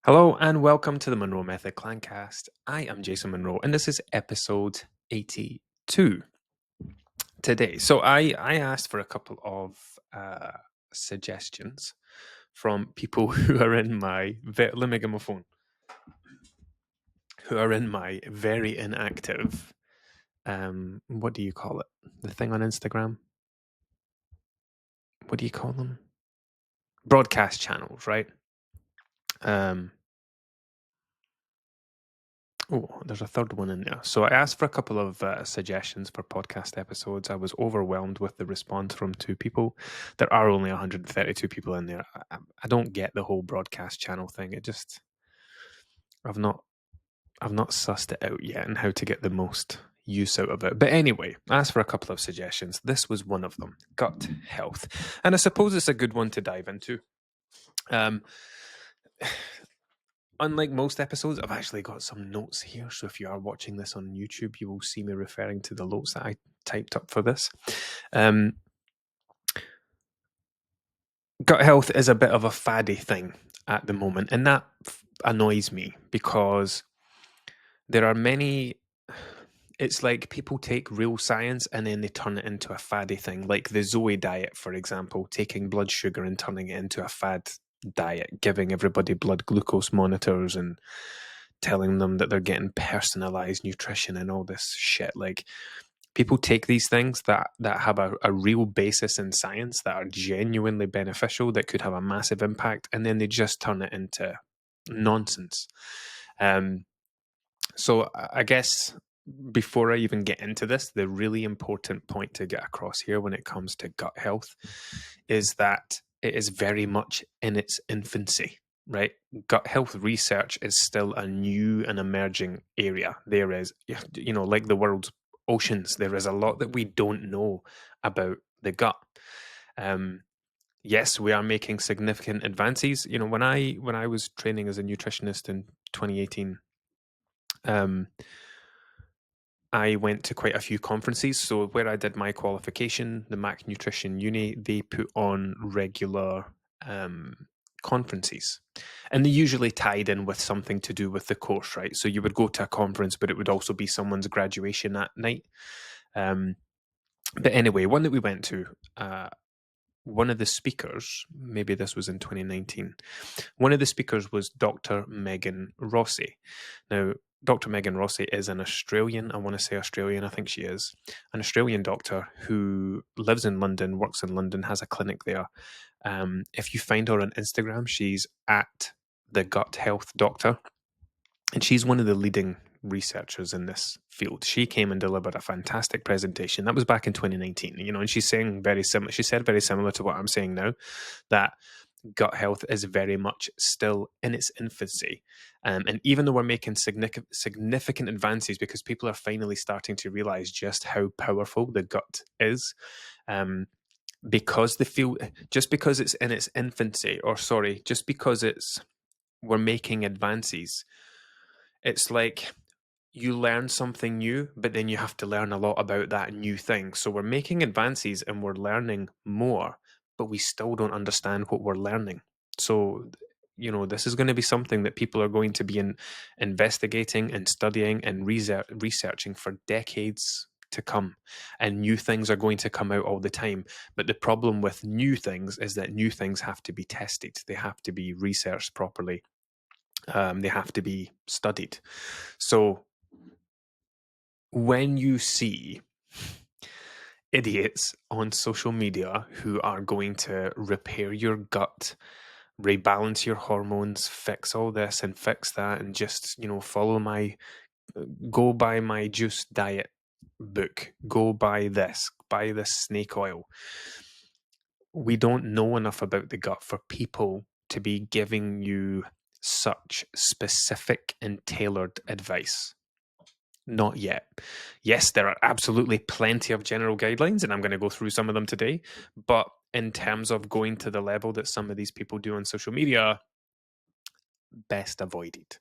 Hello and welcome to the Monroe Method Clancast. I am Jason Monroe and this is episode 82 today. So I asked for a couple of suggestions from people who are in my, let me get my phone, who are in my very inactive, what do you call it? The thing on Instagram? What do you call them? Broadcast channels, right? Oh, there's a third one in there. So I asked for a couple of suggestions for podcast episodes. I was overwhelmed with the response from two people. There are only 132 people in there. I don't get the whole broadcast channel thing. I've not sussed it out yet and how to get the most use out of it. But anyway, I asked for a couple of suggestions. This was one of them: gut health, and I suppose it's a good one to dive into. Unlike most episodes, I've actually got some notes here. So if you are watching this on YouTube, you will see me referring to the notes that I typed up for this. Gut health is a bit of a faddy thing at the moment, and that annoys me because there are many. It's like people take real science and then they turn it into a faddy thing, like the Zoe diet, for example, taking blood sugar and turning it into a fad diet, giving everybody blood glucose monitors and telling them that they're getting personalized nutrition and all this shit. Like, people take these things that have a real basis in science, that are genuinely beneficial, that could have a massive impact, and then they just turn it into nonsense. So I guess before I even get into this, the really important point to get across here when it comes to gut health is that it is very much in its infancy, right? Gut health research is still a new and emerging area. There is, like the world's oceans, there is a lot that we don't know about the gut. Yes, we are making significant advances. When I was training as a nutritionist in 2018, I went to quite a few conferences. So where I did my qualification, the Mac Nutrition Uni, they put on regular conferences. And they usually tied in with something to do with the course, right? So you would go to a conference, but it would also be someone's graduation that night. But anyway, one that we went to, one of the speakers, maybe this was in 2019, one of the speakers was Dr. Megan Rossi. Now, Dr. Megan Rossi is an Australian, I want to say Australian, I think she is, an Australian doctor who lives in London, works in London, has a clinic there. If you find her on Instagram, she's at the Gut Health Doctor, and she's one of the leading researchers in this field. She came and delivered a fantastic presentation. That was back in 2019, and she's saying very similar. She said very similar to what I'm saying now, that gut health is very much still in its infancy. And even though we're making significant advances, because people are finally starting to realize just how powerful the gut is, because the field, just because it's in its infancy, or sorry, just because we're making advances, it's like you learn something new, but then you have to learn a lot about that new thing. So we're making advances and we're learning more, but we still don't understand what we're learning. So, this is going to be something that people are going to be investigating and studying and researching for decades to come. And new things are going to come out all the time. But the problem with new things is that new things have to be tested. They have to be researched properly. They have to be studied. So when you see idiots on social media who are going to repair your gut, rebalance your hormones, fix all this and fix that, and just, go buy my juice diet book, go buy this snake oil. We don't know enough about the gut for people to be giving you such specific and tailored advice. Not yet. Yes, there are absolutely plenty of general guidelines, and I'm going to go through some of them today. But in terms of going to the level that some of these people do on social media, best avoided.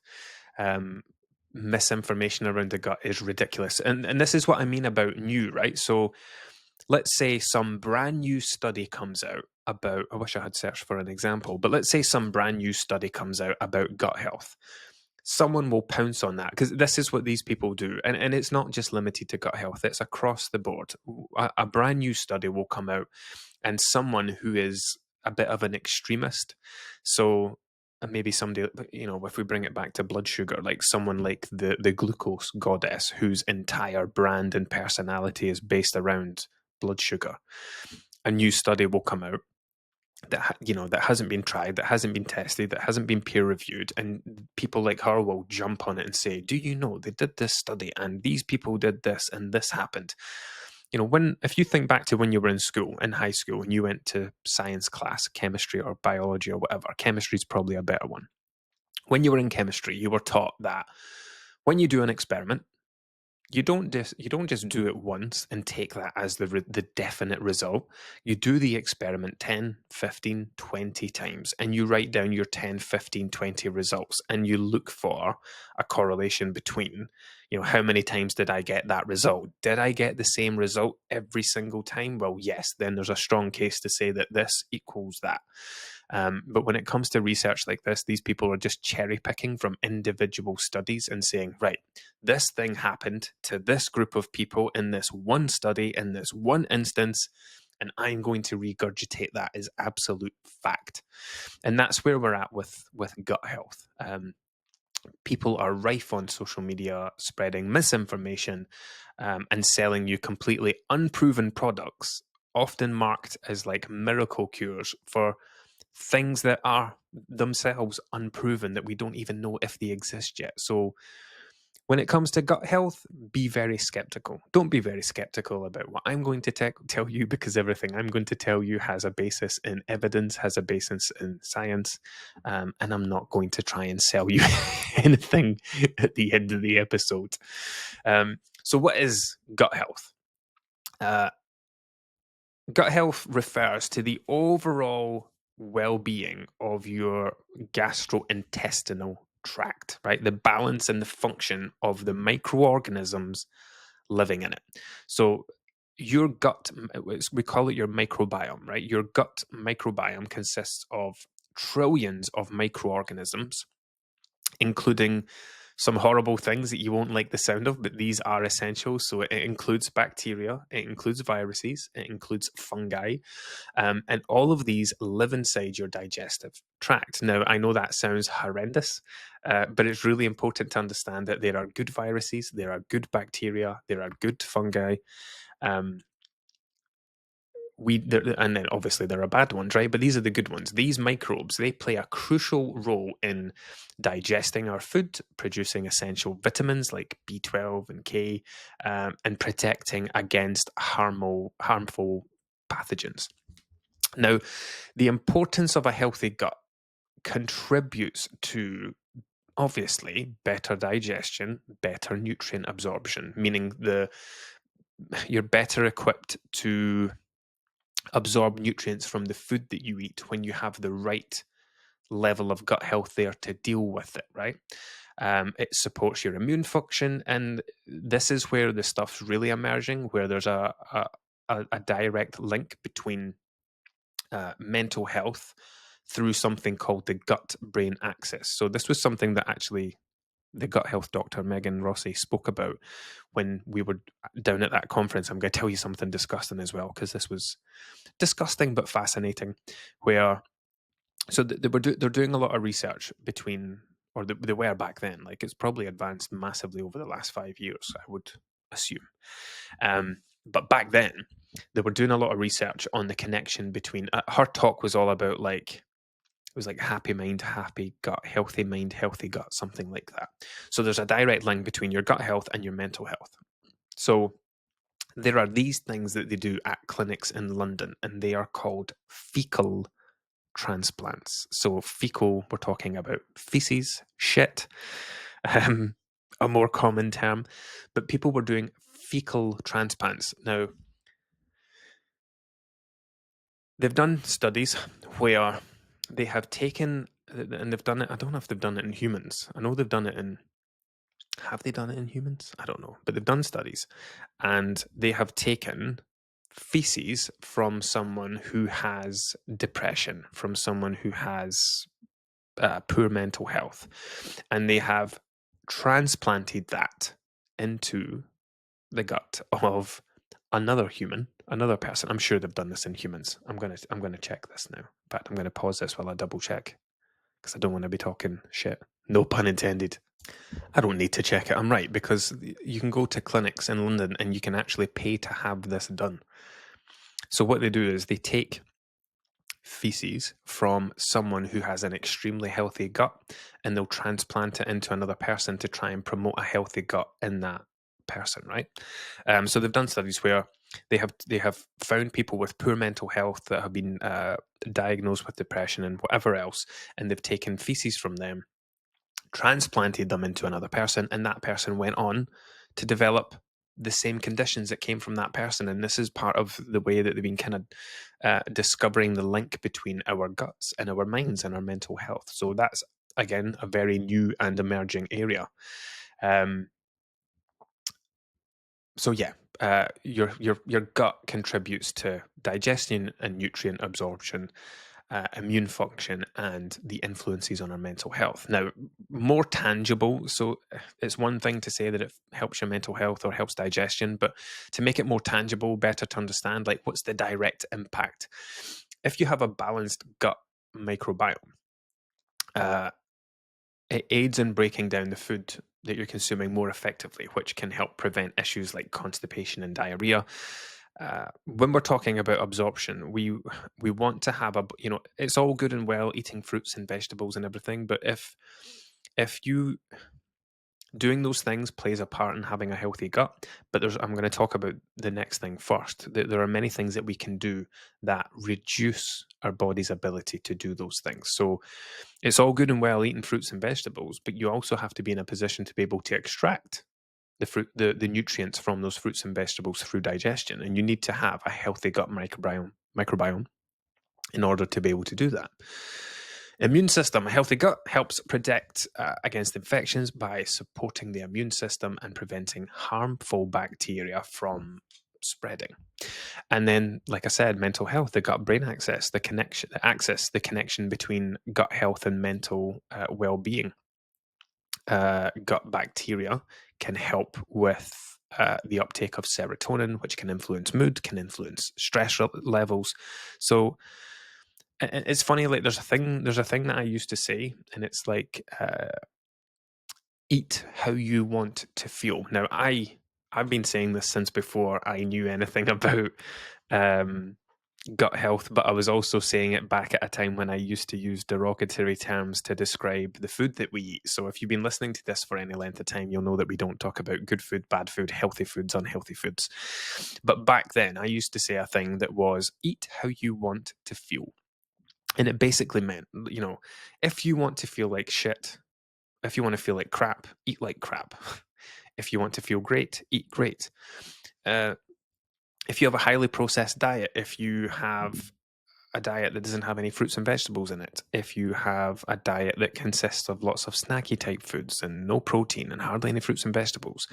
Misinformation around the gut is ridiculous. And this is what I mean about new, right? So let's say some brand new study comes out about, I wish I had searched for an example, but let's say some brand new study comes out about gut health. Someone will pounce on that because this is what these people do. And it's not just limited to gut health, it's across the board. A brand new study will come out, and someone who is a bit of an extremist, so maybe somebody, if we bring it back to blood sugar, like someone like the glucose goddess, whose entire brand and personality is based around blood sugar, a new study will come out that hasn't been tried, that hasn't been tested, that hasn't been peer reviewed, and people like her will jump on it and say, do you know they did this study and these people did this and this happened. If you think back to when you were in school, in high school, and you went to science class, chemistry or biology or whatever, chemistry is probably a better one. When you were in chemistry, you were taught that when you do an experiment, you don't just do it once and take that as the definite result. You do the experiment 10, 15, 20 times, and you write down your 10, 15, 20 results, and you look for a correlation between, how many times did I get that result? Did I get the same result every single time? Well, yes, then there's a strong case to say that this equals that. But when it comes to research like this, these people are just cherry picking from individual studies and saying, right, this thing happened to this group of people in this one study, in this one instance, and I'm going to regurgitate that as absolute fact. And that's where we're at with gut health. People are rife on social media spreading misinformation and selling you completely unproven products, often marked as like miracle cures for things that are themselves unproven, that we don't even know if they exist yet. So when it comes to gut health, be very skeptical. Don't be very skeptical about what I'm going to tell you, because everything I'm going to tell you has a basis in evidence, has a basis in science, and I'm not going to try and sell you anything at the end of the episode. So what is gut health? Gut health refers to the overall well-being of your gastrointestinal tract, right? The balance and the function of the microorganisms living in it. So your gut, we call it your microbiome, right? Your gut microbiome consists of trillions of microorganisms, including some horrible things that you won't like the sound of, but these are essential. So it includes bacteria, it includes viruses, it includes fungi, and all of these live inside your digestive tract. Now, I know that sounds horrendous, but it's really important to understand that there are good viruses, there are good bacteria, there are good fungi. And then obviously there are bad ones, right? But these are the good ones. These microbes, they play a crucial role in digesting our food, producing essential vitamins like B12 and K, and protecting against harmful pathogens. Now, the importance of a healthy gut contributes to, obviously, better digestion, better nutrient absorption, meaning you're better equipped to absorb nutrients from the food that you eat when you have the right level of gut health there to deal with it, right? It supports your immune function, and this is where the stuff's really emerging, where there's a direct link between mental health through something called the gut-brain axis. So this was something that actually the gut health doctor Megan Rossi spoke about when we were down at that conference. I'm going to tell you something disgusting as well, because this was disgusting but fascinating. Where they're doing a lot of research between, or they were back then. Like, it's probably advanced massively over the last 5 years, I would assume. But back then, they were doing a lot of research on the connection between. Her talk was all about it was like happy mind, happy gut, healthy mind, healthy gut, something like that. So there's a direct link between your gut health and your mental health. So there are these things that they do at clinics in London, and they are called fecal transplants. So fecal, we're talking about feces, shit, a more common term, but people were doing fecal transplants. Now, they've done studies where they have taken, and they've done it, I don't know if they've done it in humans. I know they've done it in, have they done it in humans? I don't know, but they've done studies, and they have taken feces from someone who has depression, from someone who has poor mental health, and they have transplanted that into the gut of another human, another person. I'm sure they've done this in humans. I'm gonna check this now. In fact, I'm gonna pause this while I double check because I don't want to be talking shit. No pun intended. I don't need to check it. I'm right, because you can go to clinics in London and you can actually pay to have this done. So what they do is they take feces from someone who has an extremely healthy gut and they'll transplant it into another person to try and promote a healthy gut in that person, right? So they've done studies where they have found people with poor mental health that have been diagnosed with depression and whatever else, and they've taken feces from them, transplanted them into another person, and that person went on to develop the same conditions that came from that person. And this is part of the way that they've been kind of discovering the link between our guts and our minds and our mental health. So that's, again, a very new and emerging area. So yeah, your gut contributes to digestion and nutrient absorption, immune function, and the influences on our mental health. Now, more tangible. So it's one thing to say that it helps your mental health or helps digestion, but to make it more tangible, better to understand, like, what's the direct impact? If you have a balanced gut microbiome, it aids in breaking down the food that you're consuming more effectively, which can help prevent issues like constipation and diarrhea. When we're talking about absorption, we want to have it's all good and well eating fruits and vegetables and everything, but if you doing those things plays a part in having a healthy gut. But I'm going to talk about the next thing first. There are many things that we can do that reduce our body's ability to do those things. So it's all good and well eating fruits and vegetables, but you also have to be in a position to be able to extract the nutrients from those fruits and vegetables through digestion. And you need to have a healthy gut microbiome in order to be able to do that. Immune system. A healthy gut helps protect against infections by supporting the immune system and preventing harmful bacteria from spreading. And then, like I said, mental health, the gut-brain axis, the connection between gut health and mental well-being. Gut bacteria can help with the uptake of serotonin, which can influence mood, can influence stress levels. So it's funny, like there's a thing that I used to say, and it's like eat how you want to feel. Now I've been saying this since before I knew anything about gut health, but I was also saying it back at a time when I used to use derogatory terms to describe the food that we eat. So if you've been listening to this for any length of time, you'll know that we don't talk about good food, bad food, healthy foods, unhealthy foods. But back then I used to say a thing that was eat how you want to feel. And it basically meant, if you want to feel like shit, if you want to feel like crap, eat like crap. If you want to feel great, eat great. If you have a highly processed diet, if you have a diet that doesn't have any fruits and vegetables in it, if you have a diet that consists of lots of snacky type foods and no protein and hardly any fruits and vegetables,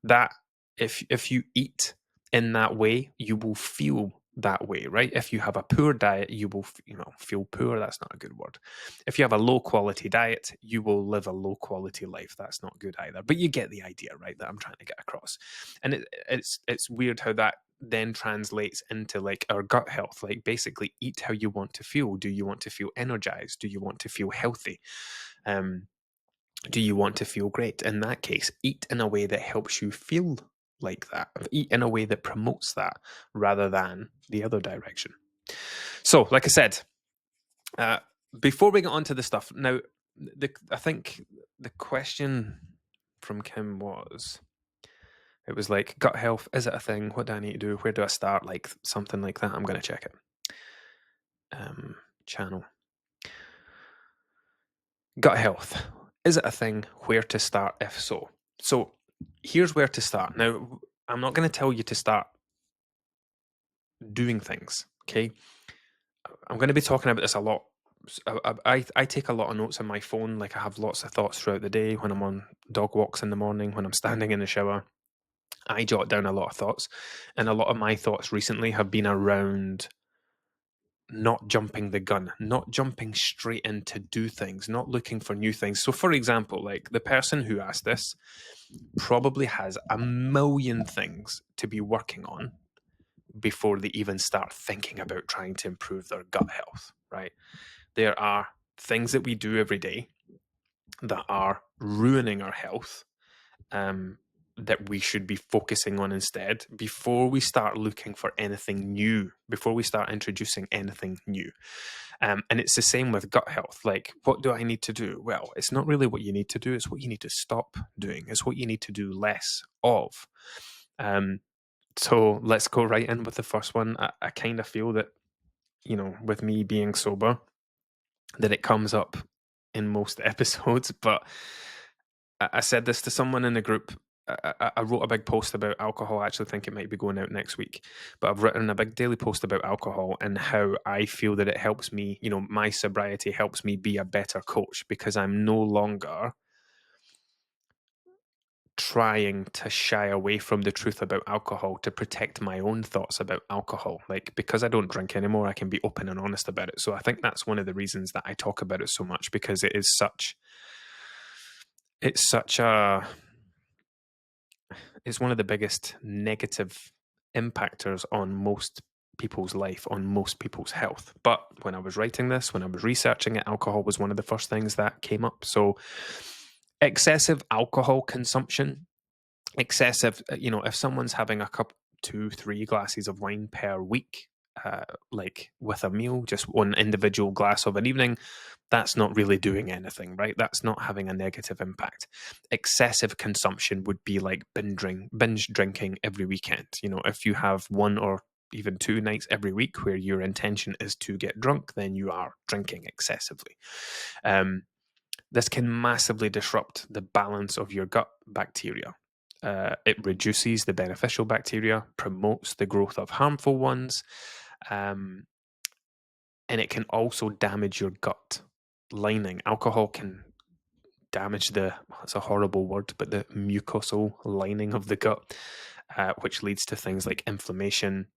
that if you eat in that way, you will feel that way, right? If you have a poor diet, you will feel poor. That's not a good word. If you have a low quality diet, you will live a low quality life. That's not good either. But you get the idea, right, that I'm trying to get across. And it's weird how that then translates into like our gut health. Like, basically eat how you want to feel. Do you want to feel energized? Do you want to feel healthy? Do you want to feel great? In that case, eat in a way that helps you feel like that. Eat in a way that promotes that rather than the other direction. So, like I said, before we get on to the stuff, now, I think the question from Kim was, it was like, gut health, is it a thing? What do I need to do? Where do I start? Like something like that. I'm going to check it. Channel. Gut health. Is it a thing? Where to start, if so? So here's where to start. Now, I'm not going to tell you to start doing things, okay? I'm going to be talking about this a lot. I take a lot of notes on my phone. Like, I have lots of thoughts throughout the day when I'm on dog walks in the morning, when I'm standing in the shower. I jot down a lot of thoughts, and a lot of my thoughts recently have been around not jumping the gun, not jumping straight in to do things, not looking for new things. So, for example, like the person who asked this probably has a million things to be working on before they even start thinking about trying to improve their gut health, right? There are things that we do every day that are ruining our health, that we should be focusing on instead before we start looking for anything new, before we start introducing anything new. And it's the same with gut health. Like, what do I need to do? Well, it's not really what you need to do, it's what you need to stop doing, it's what you need to do less of. So let's go right in with the first one. I kind of feel that, with me being sober, that it comes up in most episodes, but I said this to someone in the group. I wrote a big post about alcohol. I actually think it might be going out next week, but I've written a big daily post about alcohol and how I feel that it helps me, my sobriety helps me be a better coach, because I'm no longer trying to shy away from the truth about alcohol to protect my own thoughts about alcohol. Like, because I don't drink anymore, I can be open and honest about it. So I think that's one of the reasons that I talk about it so much, because it's one of the biggest negative impactors on most people's life, on most people's health. But when I was writing this, when I was researching it, alcohol was one of the first things that came up. So excessive alcohol consumption, if someone's having a cup, 2-3 glasses of wine per week, like with a meal, just one individual glass of an evening, that's not really doing anything, right? That's not having a negative impact. Excessive consumption would be like binge drinking every weekend. If you have one or even 2 nights every week where your intention is to get drunk, then you are drinking excessively. This can massively disrupt the balance of your gut bacteria. It reduces the beneficial bacteria, promotes the growth of harmful ones, and it can also damage your gut lining. Alcohol can damage it's a horrible word, but the mucosal lining of the gut, which leads to things like inflammation,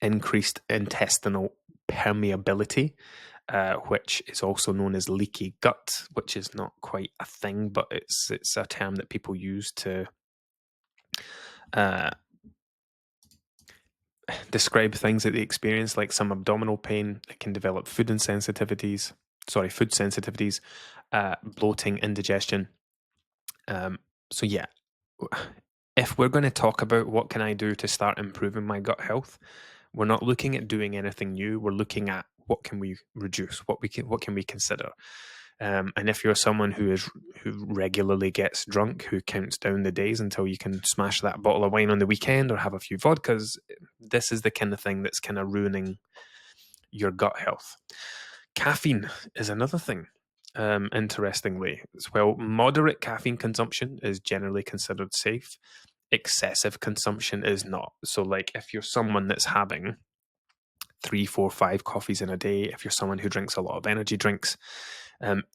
increased intestinal permeability, which is also known as leaky gut, which is not quite a thing, but it's a term that people use to describe things that they experience, like some abdominal pain. It can develop food sensitivities, bloating, indigestion. So yeah, if we're going to talk about what can I do to start improving my gut health, we're not looking at doing anything new. We're looking at what can we reduce, what can we consider. And if you're someone who regularly gets drunk, who counts down the days until you can smash that bottle of wine on the weekend or have a few vodkas, this is the kind of thing that's kind of ruining your gut health. Caffeine is another thing. Interestingly, well, moderate caffeine consumption is generally considered safe. Excessive consumption is not. So, like, if you're someone that's having 3, 4, 5 coffees in a day, if you're someone who drinks a lot of energy drinks,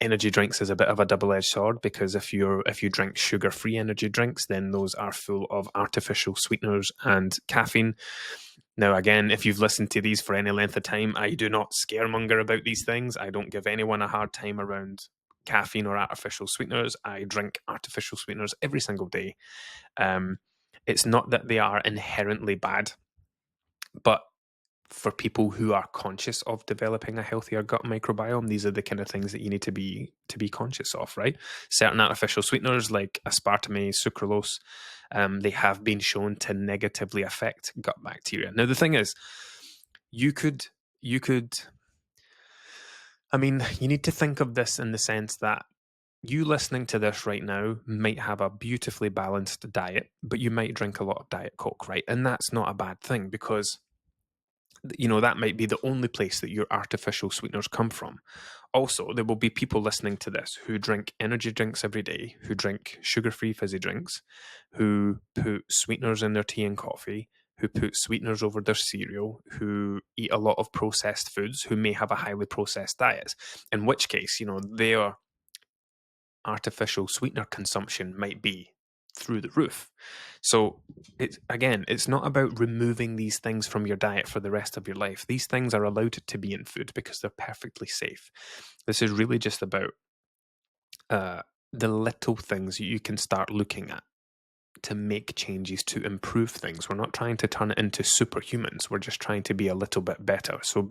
energy drinks is a bit of a double-edged sword, because if you drink sugar-free energy drinks, then those are full of artificial sweeteners and caffeine. Now, again, if you've listened to these for any length of time, I do not scaremonger about these things. I don't give anyone a hard time around caffeine or artificial sweeteners. I drink artificial sweeteners every single day. It's not that they are inherently bad, but for people who are conscious of developing a healthier gut microbiome, these are the kind of things that you need to be conscious of, right? Certain artificial sweeteners like aspartame, sucralose, they have been shown to negatively affect gut bacteria. Now, the thing is, you need to think of this in the sense that you listening to this right now might have a beautifully balanced diet, but you might drink a lot of Diet Coke, right? And that's not a bad thing, because that might be the only place that your artificial sweeteners come from. Also, there will be people listening to this who drink energy drinks every day, who drink sugar-free fizzy drinks, who put sweeteners in their tea and coffee, who put sweeteners over their cereal, who eat a lot of processed foods, who may have a highly processed diet, in which case, their artificial sweetener consumption might be through the roof. So it's not about removing these things from your diet for the rest of your life. These things are allowed to be in food because they're perfectly safe. This is really just about the little things you can start looking at to make changes to improve things. We're not trying to turn it into superhumans. We're just trying to be a little bit better. So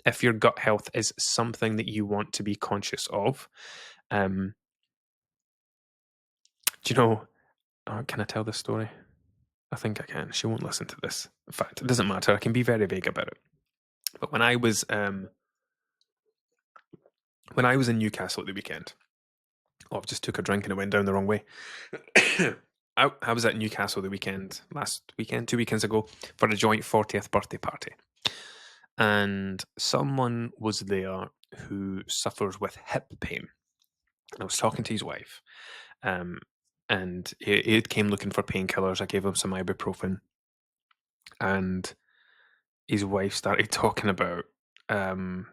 if your gut health is something that you want to be conscious of, do you know, can I tell this story? I think I can. She won't listen to this. In fact, it doesn't matter. I can be very vague about it. But when I was in Newcastle at the weekend, I just took a drink and it went down the wrong way. I was at Newcastle the weekend, last weekend, 2 weekends ago, for a joint 40th birthday party. And someone was there who suffers with hip pain. I was talking to his wife, and he came looking for painkillers. I gave him some ibuprofen, and his wife started talking about, I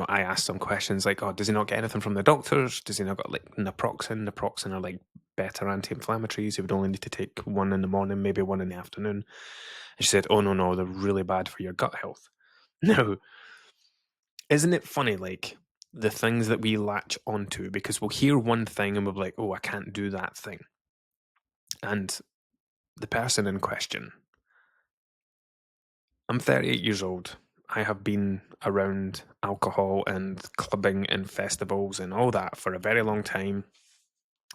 asked some questions like, oh, does he not get anything from the doctors? Does he not got like naproxen? Naproxen are like better anti-inflammatories. He would only need to take one in the morning, maybe one in the afternoon. And she said, oh, no, they're really bad for your gut health. Now, isn't it funny, like, the things that we latch onto? Because we'll hear one thing and we'll be like, oh, I can't do that thing. And the person in question, I'm 38 years old. I have been around alcohol and clubbing and festivals and all that for a very long time,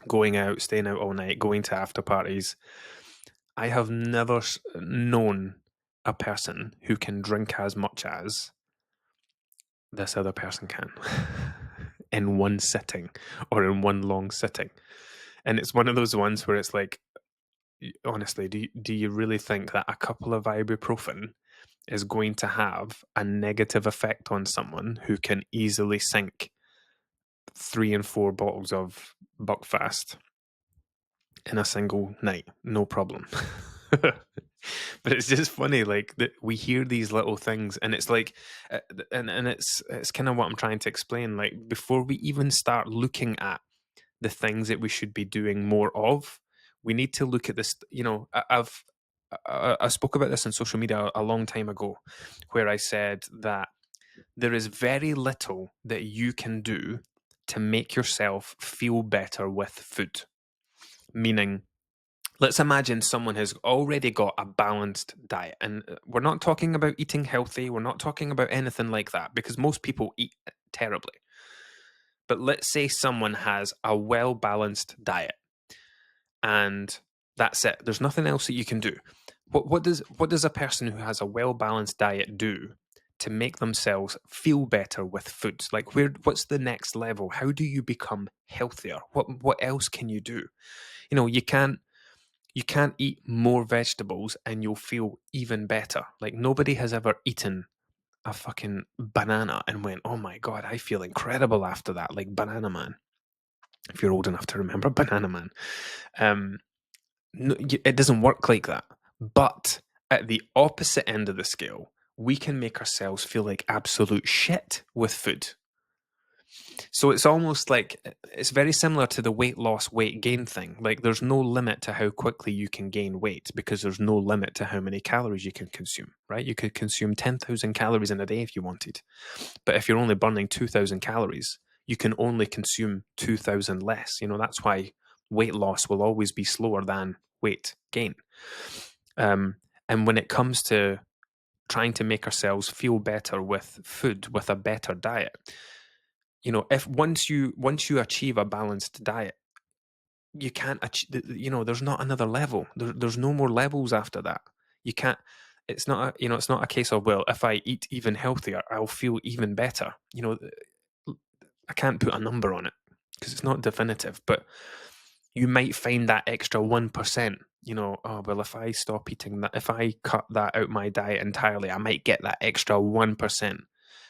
going out, staying out all night, going to after parties. I have never known a person who can drink as much as this other person can in one sitting or in one long sitting. And it's one of those ones where it's like, honestly, do you really think that a couple of ibuprofen is going to have a negative effect on someone who can easily sink 3 and 4 bottles of Buckfast in a single night? No problem. But it's just funny, like, that we hear these little things, and it's like, and it's kind of what I'm trying to explain. Like, before we even start looking at the things that we should be doing more of, we need to look at this. I spoke about this on social media a long time ago, where I said that there is very little that you can do to make yourself feel better with food. Meaning, let's imagine someone has already got a balanced diet. And we're not talking about eating healthy. We're not talking about anything like that, because most people eat terribly. But let's say someone has a well-balanced diet and that's it. There's nothing else that you can do. What does a person who has a well-balanced diet do to make themselves feel better with food? Like, what's the next level? How do you become healthier? What else can you do? You can't eat more vegetables and you'll feel even better. Like, nobody has ever eaten a fucking banana and went, oh my God, I feel incredible after that. Like Banana Man, if you're old enough to remember Banana Man. No, it doesn't work like that. But at the opposite end of the scale, we can make ourselves feel like absolute shit with food. So it's almost like, it's very similar to the weight loss, weight gain thing. Like, there's no limit to how quickly you can gain weight because there's no limit to how many calories you can consume, right? You could consume 10,000 calories in a day if you wanted. But if you're only burning 2,000 calories, you can only consume 2,000 less. That's why weight loss will always be slower than weight gain. And when it comes to trying to make ourselves feel better with food, with a better diet, if once you achieve a balanced diet, you can't achieve, there's not another level. There's no more levels after that. You can't. It's not it's not a case of, well, if I eat even healthier, I'll feel even better. I can't put a number on it because it's not definitive, but you might find that extra 1%, oh, well, if I stop eating that, if I cut that out my diet entirely, I might get that extra 1%.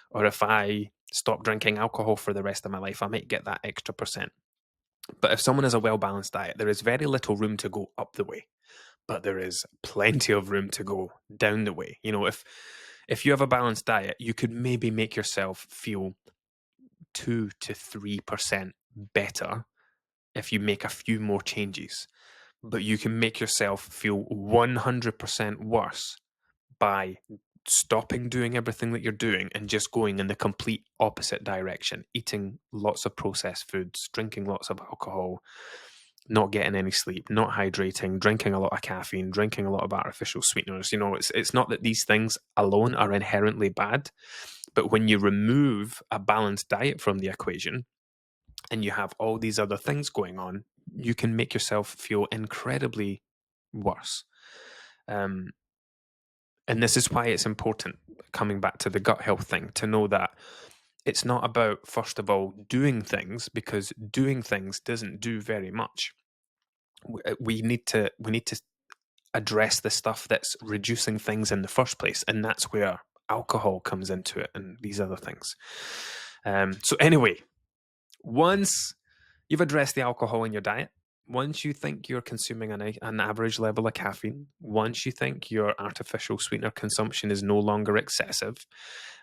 Or if I stop drinking alcohol for the rest of my life, I might get that extra percent. But if someone has a well-balanced diet, there is very little room to go up the way, but there is plenty of room to go down the way. If you have a balanced diet, you could maybe make yourself feel 2 to 3% better if you make a few more changes, but you can make yourself feel 100% worse by stopping doing everything that you're doing and just going in the complete opposite direction, eating lots of processed foods, drinking lots of alcohol, not getting any sleep, not hydrating, drinking a lot of caffeine, drinking a lot of artificial sweeteners. It's not that these things alone are inherently bad, but when you remove a balanced diet from the equation and you have all these other things going on, you can make yourself feel incredibly worse. And this is why it's important, coming back to the gut health thing, to know that it's not about, first of all, doing things, because doing things doesn't do very much. We need to address the stuff that's reducing things in the first place, and that's where alcohol comes into it and these other things. So anyway, once you've addressed the alcohol in your diet, once you think you're consuming an average level of caffeine, once you think your artificial sweetener consumption is no longer excessive,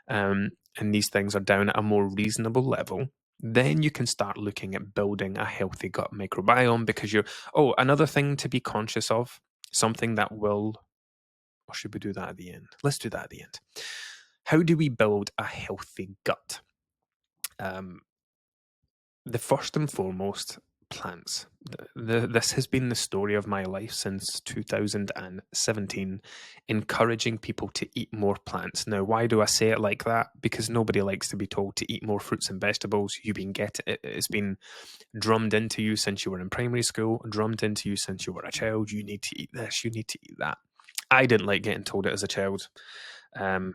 and these things are down at a more reasonable level, then you can start looking at building a healthy gut microbiome, because another thing to be conscious of, something that will, or should we do that at the end? Let's do that at the end. How do we build a healthy gut? The first and foremost, plants. This has been the story of my life since 2017, encouraging people to eat more plants. Now, why do I say it like that? Because nobody likes to be told to eat more fruits and vegetables. It's been drummed into you since you were in primary school, drummed into you since you were a child. You need to eat this, you need to eat that. I didn't like getting told it as a child. And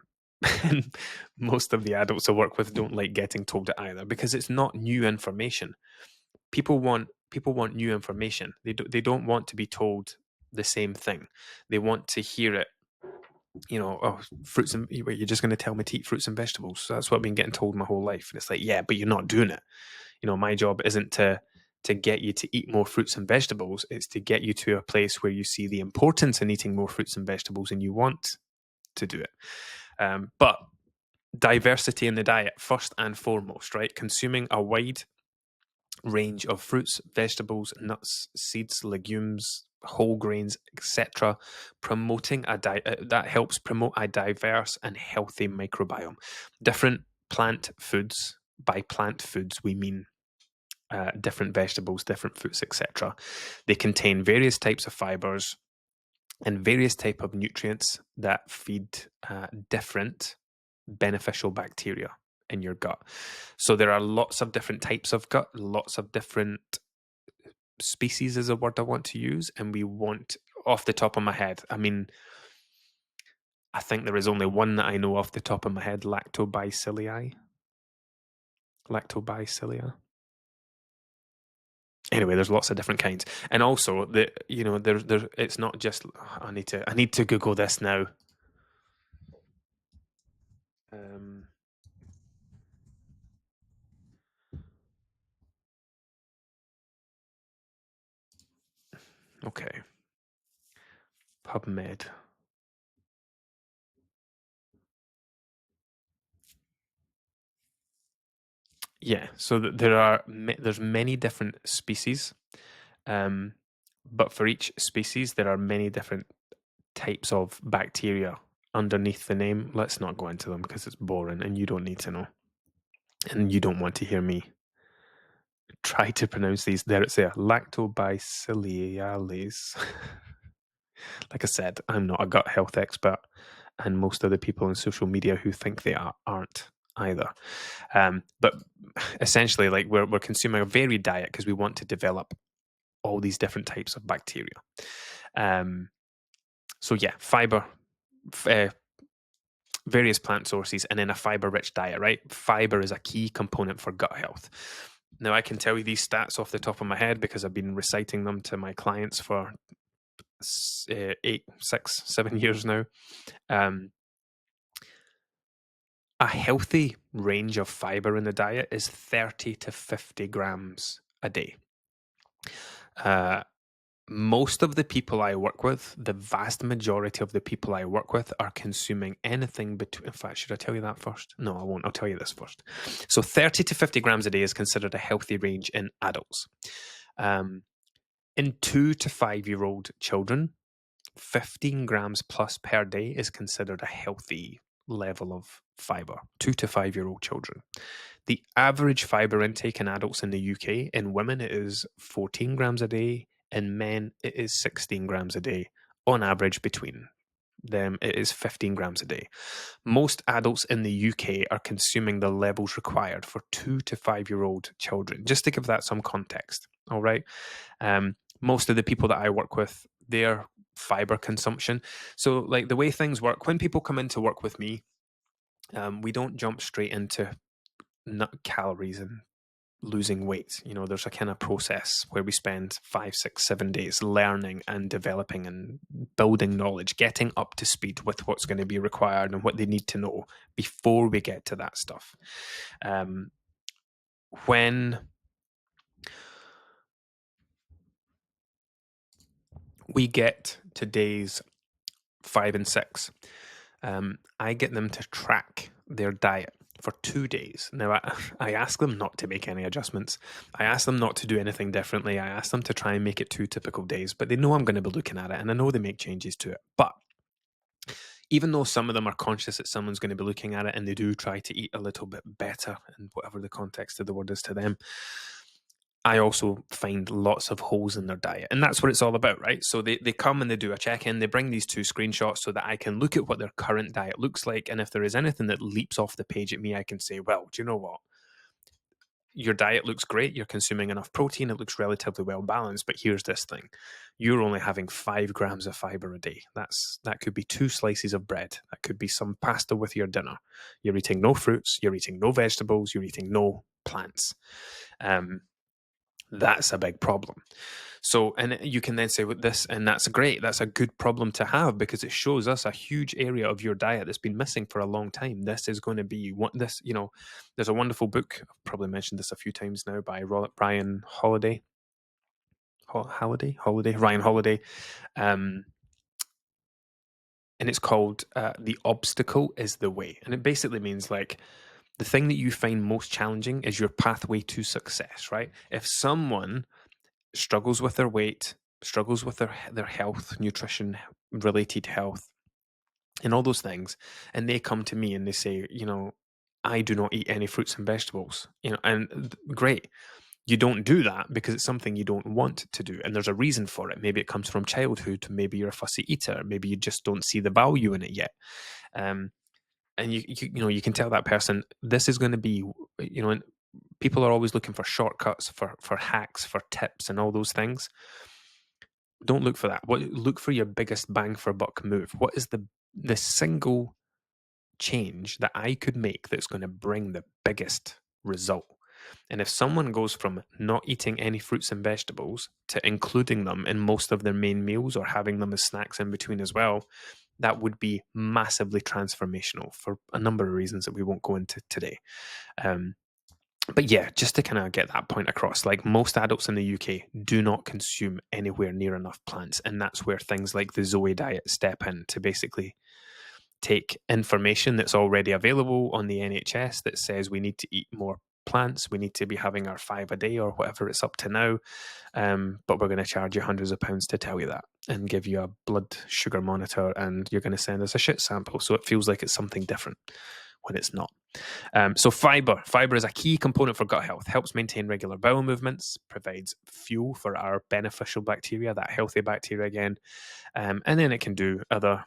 most of the adults I work with don't like getting told it either, because it's not new information. People want new information. They don't want to be told the same thing. They want to hear it. Fruits and you're just going to tell me to eat fruits and vegetables. So that's what I've been getting told my whole life. And it's like, yeah, but you're not doing it. My job isn't to get you to eat more fruits and vegetables. It's to get you to a place where you see the importance in eating more fruits and vegetables and you want to do it. But diversity in the diet, first and foremost, right? Consuming a wide range of fruits, vegetables, nuts, seeds, legumes, whole grains, etc., promoting that helps promote a diverse and healthy microbiome. Different plant foods, by plant foods we mean different vegetables, different fruits, etc. They contain various types of fibers and various type of nutrients that feed different beneficial bacteria in your gut. So there are lots of different types of gut, lots of different species is a word I want to use, and we want, off the top of my head, I think there is only one that I know off the top of my head, lactobacilli. Anyway, there's lots of different kinds, and also there's it's not just. I need to Google this now. Okay, PubMed. Yeah, so there's many different species, but for each species there are many different types of bacteria underneath the name. Let's not go into them because it's boring and you don't need to know, and you don't want to hear me try to pronounce these. There it's there, lactobacilliales. Like I said, I'm not a gut health expert, and most of the people on social media who think they aren't either. But essentially, like we're consuming a varied diet because we want to develop all these different types of bacteria. So yeah, fiber, various plant sources, and then a fiber-rich diet, right? Fiber is a key component for gut health. Now, I can tell you these stats off the top of my head because I've been reciting them to my clients for 8, 6, 7 years now. A healthy range of fiber in the diet is 30 to 50 grams a day. Most of the people I work with, the vast majority of the people I work with, are consuming anything between. In fact, should I tell you that first? No, I won't. I'll tell you this first. So 30 to 50 grams a day is considered a healthy range in adults. Um, in 2 to 5 year old children, 15 grams plus per day is considered a healthy level of fiber. 2 to 5 year old children. The average fiber intake in adults in the UK, in women, it is 14 grams a day. In men, it is 16 grams a day. On average, between them, it is 15 grams a day. Most adults in the UK are consuming the levels required for 2 to 5 year old children, just to give that some context. All right. Most of the people that I work with, their fiber consumption. So, like the way things work, when people come in to work with me, we don't jump straight into calories and losing weight. There's a kind of process where we spend 5, 6, 7 days learning and developing and building knowledge, getting up to speed with what's going to be required and what they need to know before we get to that stuff. When we get to days 5 and 6, I get them to track their diet for 2 days. Now, I ask them not to make any adjustments. I ask them not to do anything differently. I ask them to try and make it 2 typical days, but they know I'm going to be looking at it, and I know they make changes to it. But even though some of them are conscious that someone's going to be looking at it, and they do try to eat a little bit better, and whatever the context of the word is to them, I also find lots of holes in their diet. And that's what it's all about, right? So they come and they do a check-in, they bring these 2 screenshots so that I can look at what their current diet looks like. And if there is anything that leaps off the page at me, I can say, well, do you know what? Your diet looks great. You're consuming enough protein. It looks relatively well balanced. But here's this thing. You're only having 5 grams of fiber a day. That could be 2 slices of bread. That could be some pasta with your dinner. You're eating no fruits. You're eating no vegetables. You're eating no plants. That's a big problem. So, and you can then say with this, and that's great. That's a good problem to have because it shows us a huge area of your diet that's been missing for a long time. This is going to be what this, there's a wonderful book. I've probably mentioned this a few times now by Ryan Holiday. Ryan Holiday. And it's called The Obstacle is the Way. And it basically means like the thing that you find most challenging is your pathway to success, right? If someone struggles with their weight, struggles with their health, nutrition related health, and all those things, and they come to me and they say, I do not eat any fruits and vegetables, and great. You don't do that because it's something you don't want to do, and there's a reason for it. Maybe it comes from childhood. Maybe you're a fussy eater. Maybe you just don't see the value in it yet. And you can tell that person this is going to be, and people are always looking for shortcuts, for hacks, for tips, and all those things. Don't look for that. Look for your biggest bang for buck move. What is the single change that I could make that's going to bring the biggest result? And if someone goes from not eating any fruits and vegetables to including them in most of their main meals or having them as snacks in between as well, that would be massively transformational for a number of reasons that we won't go into today. But yeah, just to kind of get that point across, like most adults in the UK do not consume anywhere near enough plants. And that's where things like the Zoe diet step in to basically take information that's already available on the NHS that says we need to eat more plants, we need to be having our 5 a day or whatever it's up to now. But we're going to charge you hundreds of pounds to tell you that and give you a blood sugar monitor, and you're going to send us a shit sample. So it feels like it's something different when it's not. So fiber is a key component for gut health, helps maintain regular bowel movements, provides fuel for our beneficial bacteria, that healthy bacteria again. And then it can do other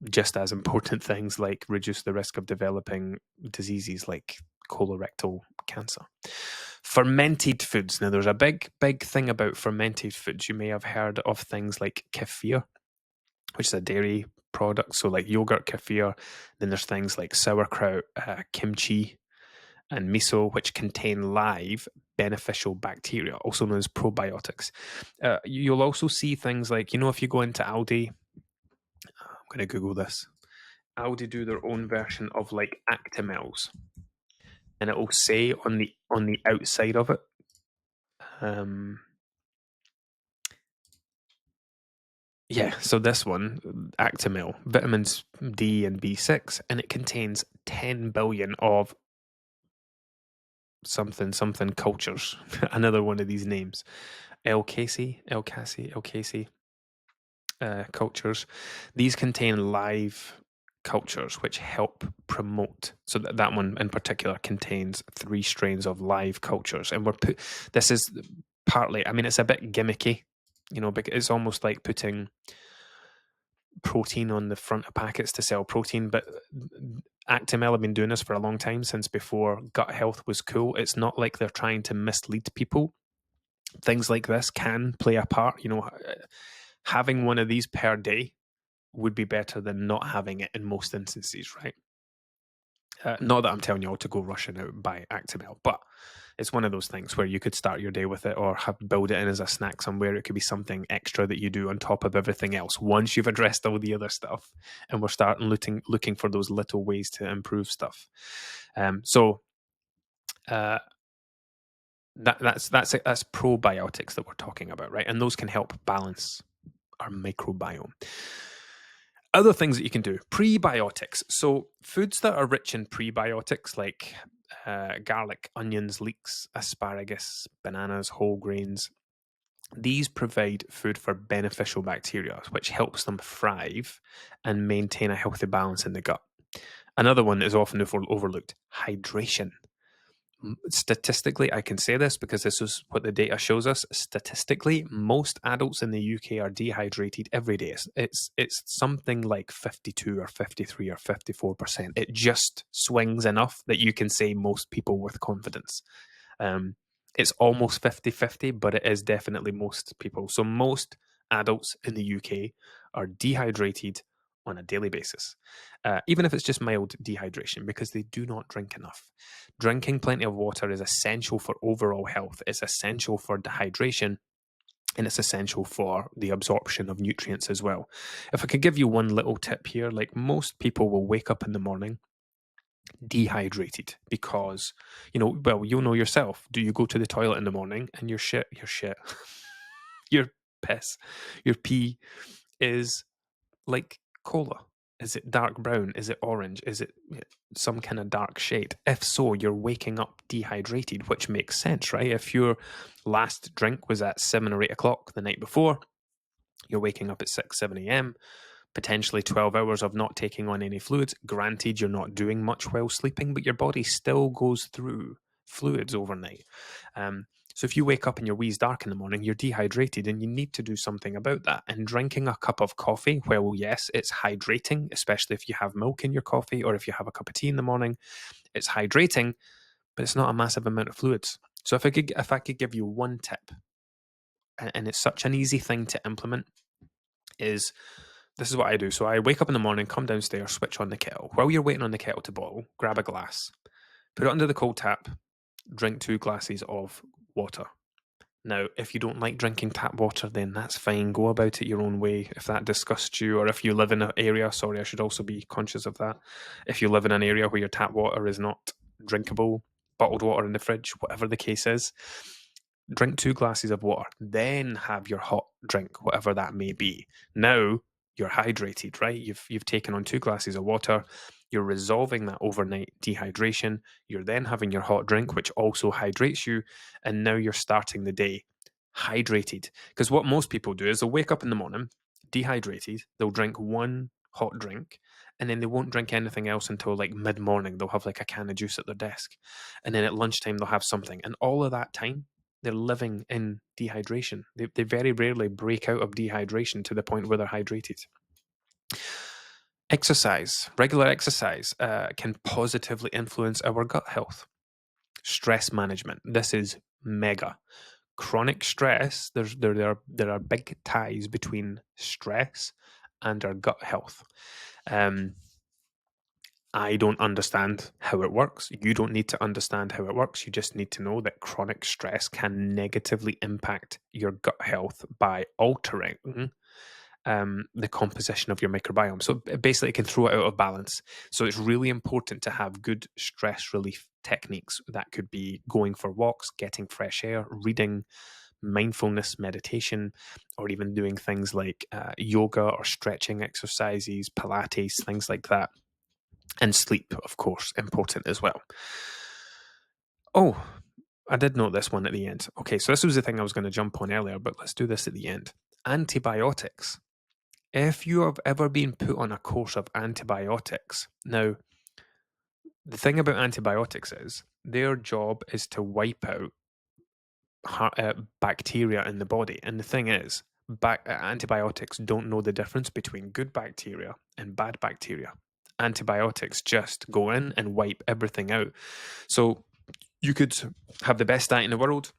just as important things like reduce the risk of developing diseases like colorectal cancer. Fermented foods. Now, there's a big thing about fermented foods. You may have heard of things like kefir, which is a dairy product. So like yogurt, kefir. Then there's things like sauerkraut, kimchi, and miso, which contain live beneficial bacteria, also known as probiotics. You'll also see things like, if you go into Aldi, I'm going to Google this. Aldi do their own version of like Actimels, and it will say on the outside of it, so this one, Actimel, vitamins D and B6, and it contains 10 billion of something cultures. Another one of these names. El Casey cultures. These contain live cultures which help promote. So that one in particular contains 3 strains of live cultures, and this is partly. I mean, it's a bit gimmicky, because it's almost like putting protein on the front of packets to sell protein, but Actimel have been doing this for a long time, since before gut health was cool. It's not like they're trying to mislead people. Things like this can play a part. Having one of these per day would be better than not having it in most instances, right? Not that I'm telling you all to go rushing out and buy Actimel, but it's one of those things where you could start your day with it, or build it in as a snack somewhere. It could be something extra that you do on top of everything else once you've addressed all the other stuff, and we're starting looking for those little ways to improve stuff. So that's probiotics that we're talking about, right? And those can help balance our microbiome. Other things that you can do, prebiotics. So foods that are rich in prebiotics, like garlic, onions, leeks, asparagus, bananas, whole grains, these provide food for beneficial bacteria, which helps them thrive and maintain a healthy balance in the gut. Another one that is often overlooked, hydration. Statistically, I can say this because this is what the data shows us. Statistically, most adults in the UK are dehydrated every day. It's something like 52 or 53 or 54%. It just swings enough that you can say most people with confidence. It's almost 50-50, but it is definitely most people. So most adults in the UK are dehydrated on a daily basis, even if it's just mild dehydration, because they do not drink enough. Drinking plenty of water is essential for overall health. It's essential for dehydration, and it's essential for the absorption of nutrients as well. If I could give you one little tip here, like most people will wake up in the morning dehydrated because, you'll know yourself. Do you go to the toilet in the morning and your shit, your piss, your pee is like cola? Is it dark brown? Is it orange? Is it some kind of dark shade? If so, you're waking up dehydrated, which makes sense, right? If your last drink was at 7 or 8 o'clock the night before, you're waking up at 6, 7 a.m., potentially 12 hours of not taking on any fluids. Granted, you're not doing much while sleeping, but your body still goes through fluids overnight. So if you wake up and your wee's dark in the morning, you're dehydrated, and you need to do something about that. And drinking a cup of coffee, well, yes, it's hydrating, especially if you have milk in your coffee, or if you have a cup of tea in the morning, it's hydrating, but it's not a massive amount of fluids. So if I could give you one tip, and it's such an easy thing to implement, is this is what I do. So I wake up in the morning, come downstairs, switch on the kettle. While you're waiting on the kettle to boil, grab a glass, put it under the cold tap, drink 2 glasses of water. Now, if you don't like drinking tap water, then that's fine. Go about it your own way. If that disgusts you, or if you live in an area, sorry, I should also be conscious of that. If you live in an area where your tap water is not drinkable, bottled water in the fridge, whatever the case is, drink 2 glasses of water, then have your hot drink, whatever that may be. Now you're hydrated, right? You've taken on 2 glasses of water. You're resolving that overnight dehydration. You're then having your hot drink, which also hydrates you. And now you're starting the day hydrated. Because what most people do is they'll wake up in the morning dehydrated. They'll drink one hot drink, and then they won't drink anything else until like mid-morning. They'll have like a can of juice at their desk. And then at lunchtime, they'll have something. And all of that time, they're living in dehydration. They very rarely break out of dehydration to the point where they're hydrated. Regular exercise can positively influence our gut health. Stress management. This is mega. Chronic stress, there are big ties between stress and our gut health. I don't understand how it works. You don't need to understand how it works. You just need to know that chronic stress can negatively impact your gut health by altering the composition of your microbiome. So basically, it can throw it out of balance. So it's really important to have good stress relief techniques. That could be going for walks, getting fresh air, reading, mindfulness, meditation, or even doing things like yoga or stretching exercises, Pilates, things like that. And sleep, of course, important as well. Oh, I did note this one at the end. Okay, so this was the thing I was going to jump on earlier, but let's do this at the end. Antibiotics. If you have ever been put on a course of antibiotics, now, the thing about antibiotics is their job is to wipe out bacteria in the body. And the thing is, antibiotics don't know the difference between good bacteria and bad bacteria. Antibiotics just go in and wipe everything out. So you could have the best diet in the world.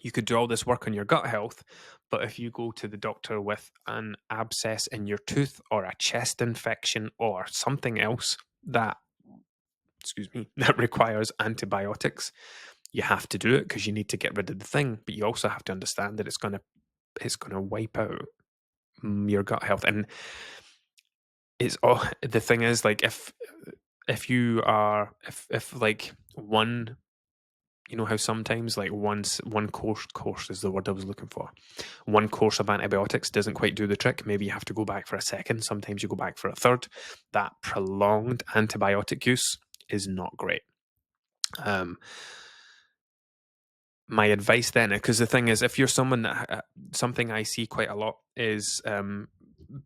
You could do all this work on your gut health, but if you go to the doctor with an abscess in your tooth or a chest infection or something else that, excuse me, that requires antibiotics, you have to do it because you need to get rid of the thing. But you also have to understand that it's gonna wipe out your gut health. And it's the thing is, like, if you are if like one, you know how sometimes like one course is the word I was looking for. One course of antibiotics doesn't quite do the trick. Maybe you have to go back for a second. Sometimes you go back for a third. That prolonged antibiotic use is not great. My advice then, because the thing is, if you're someone that something I see quite a lot is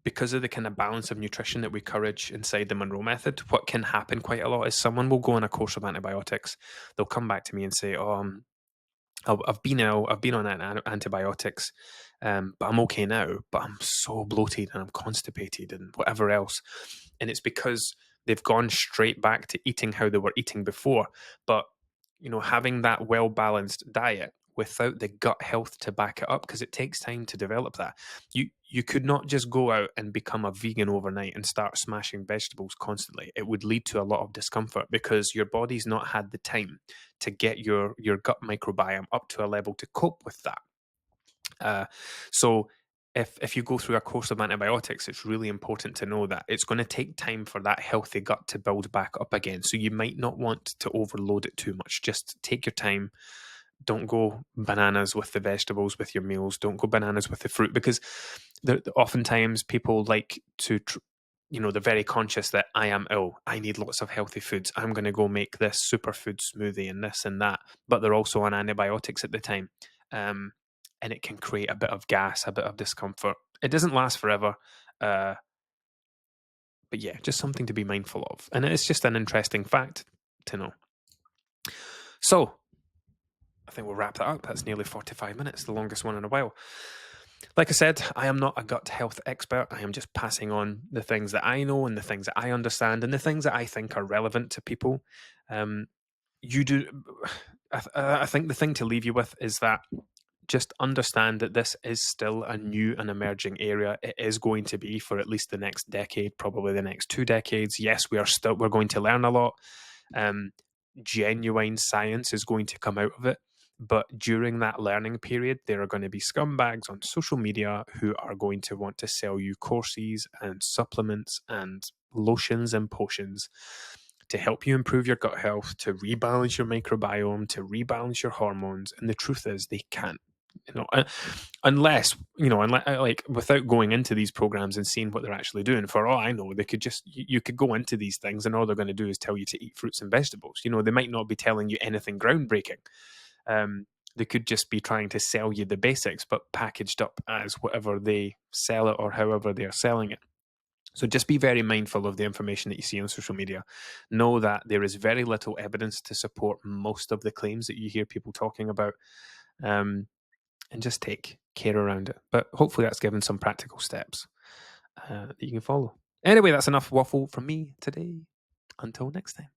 because of the kind of balance of nutrition that we encourage inside the Monroe method, what can happen quite a lot is someone will go on a course of antibiotics. They'll come back to me and say, "Oh, I've been ill. I've been on antibiotics, but I'm okay now. But I'm so bloated and I'm constipated and whatever else." And it's because they've gone straight back to eating how they were eating before. But having that well balanced diet without the gut health to back it up, because it takes time to develop that. You could not just go out and become a vegan overnight and start smashing vegetables constantly. It would lead to a lot of discomfort because your body's not had the time to get your gut microbiome up to a level to cope with that. So if you go through a course of antibiotics, it's really important to know that it's going to take time for that healthy gut to build back up again. So you might not want to overload it too much. Just take your time. Don't go bananas with the vegetables with your meals. Don't go bananas with the fruit, because oftentimes people like to they're very conscious that I am ill. I need lots of healthy foods. I'm going to go make this superfood smoothie and this and that. But they're also on antibiotics at the time. And it can create a bit of gas, a bit of discomfort. It doesn't last forever. But yeah, just something to be mindful of. And it's just an interesting fact to know. So I think we'll wrap that up. That's nearly 45 minutes, the longest one in a while. Like I said, I am not a gut health expert. I am just passing on the things that I know and the things that I understand and the things that I think are relevant to people. You do. I think the thing to leave you with is that just understand that this is still a new and emerging area. It is going to be for at least the next decade, probably the next 2 decades. Yes, we're going to learn a lot. Genuine science is going to come out of it. But during that learning period, there are going to be scumbags on social media who are going to want to sell you courses and supplements and lotions and potions to help you improve your gut health, to rebalance your microbiome, to rebalance your hormones. And the truth is, they can't. Unless like, without going into these programs and seeing what they're actually doing, for all I know, they could just, you could go into these things and all they're going to do is tell you to eat fruits and vegetables. They might not be telling you anything groundbreaking. They could just be trying to sell you the basics, but packaged up as whatever they sell it or however they're selling it. So just be very mindful of the information that you see on social media. Know that there is very little evidence to support most of the claims that you hear people talking about. And just take care around it. But hopefully that's given some practical steps that you can follow. Anyway, that's enough waffle from me today. Until next time.